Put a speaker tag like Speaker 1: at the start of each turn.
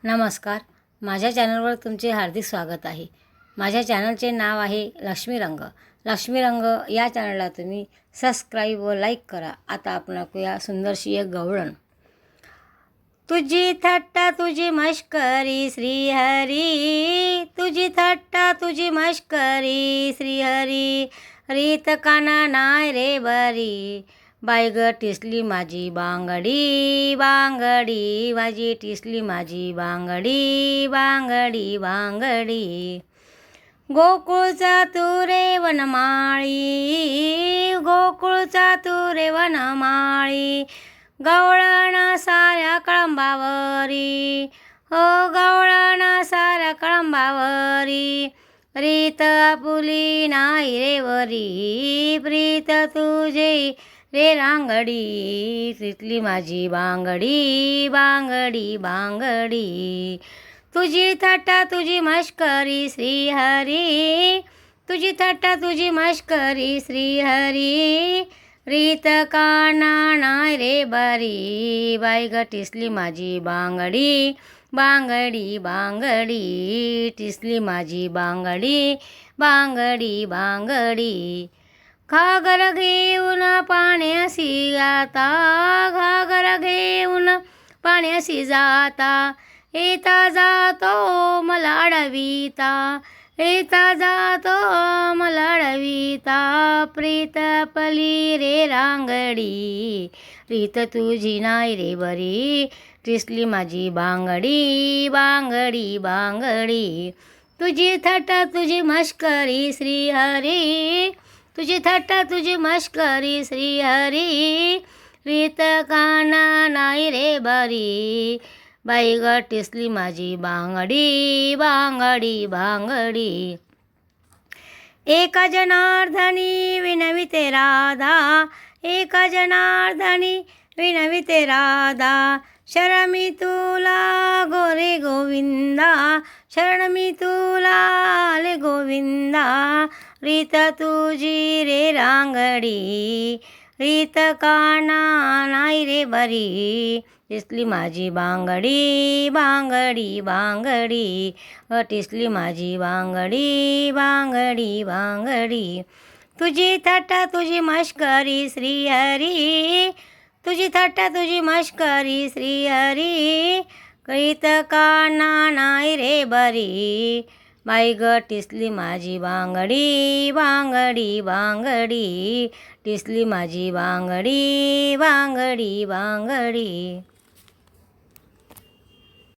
Speaker 1: नमस्कार. माझ्या चॅनलवर तुमचे हार्दिक स्वागत आहे. माझ्या चॅनलचे नाव आहे लक्ष्मी रंग. लक्ष्मी रंग या चॅनलला तुम्ही सबस्क्राईब व लाईक करा. आता आपण ऐकूया सुंदरशी एक गवळण. तुझी थट्टा तुझी मश्करी श्रीहरी, तुझी थट्टा तुझी मश्करी श्रीहरी, रीत काना नाय रे बरी, बाई ग टिसली माझी बांगडी बांगडी, माझी टिसली माझी बांगडी बांगडी बांगडी. गोकुळचा तू रे वनमाळी, गोकुळचा तू रे वनमाळी, गवळण साऱ्या कळंबावरी, हो गवळण साऱ्या कळंबावरी, रीत आपुली नाही रे वरी, प्रीत तुझे रे रांगडी, तिथली माझी बांगडी बांगडी बांगडी. तुझी थट्टा तुझी मश्करी श्रीहरी, तुझी थट्टा तुझी मश्करी श्रीहरी, रीत काना नाय रे बरी, बाई ग टिसली माझी बांगडी बांगडी बांगडी, टिसली माझी बांगडी बांगडी बांगडी. घागर घेऊन पाण्याशी जाता, घागर घेऊन पाण्याशी जाता, येता जातो मला अडविता, येता जातो मला अडविता, प्रीत पली रे रांगडी, रीत तुझी नाय रे बरी, टिसली माझी बांगडी बांगडी बांगडी. तुझी थट्टा तुझी मश्करी श्रीहरी, तुझी थट्टा तुझी मश्करी श्रीहरी, रीत काना नाही रे बरी, बाई ग टिसली माझी बांगडी बांगडी बांगडी. एका जनार्दनी विनविते राधा, एका जनार्दनी विनविते राधा, शरणमी तुला गोरे गोविंदा, शरणमी तुला आले गोविंदा, रीत तुझी रे रांगडी, रीत काना नाही रे बरी, टिसली माझी बांगडी बांगडी बांगडी, टिसली माझी बांगडी बांगडी बांगडी. तुझी थट्टा तुझी मश्करी श्रीहरी, तुझी थट्टा तुझी मश्करी श्रीहरी, रीत काना नाही रे बरी, बाई ग टिसली माझी बांगडी बांगडी बांगडी, टिसली माझी बांगडी बांगडी बांगडी.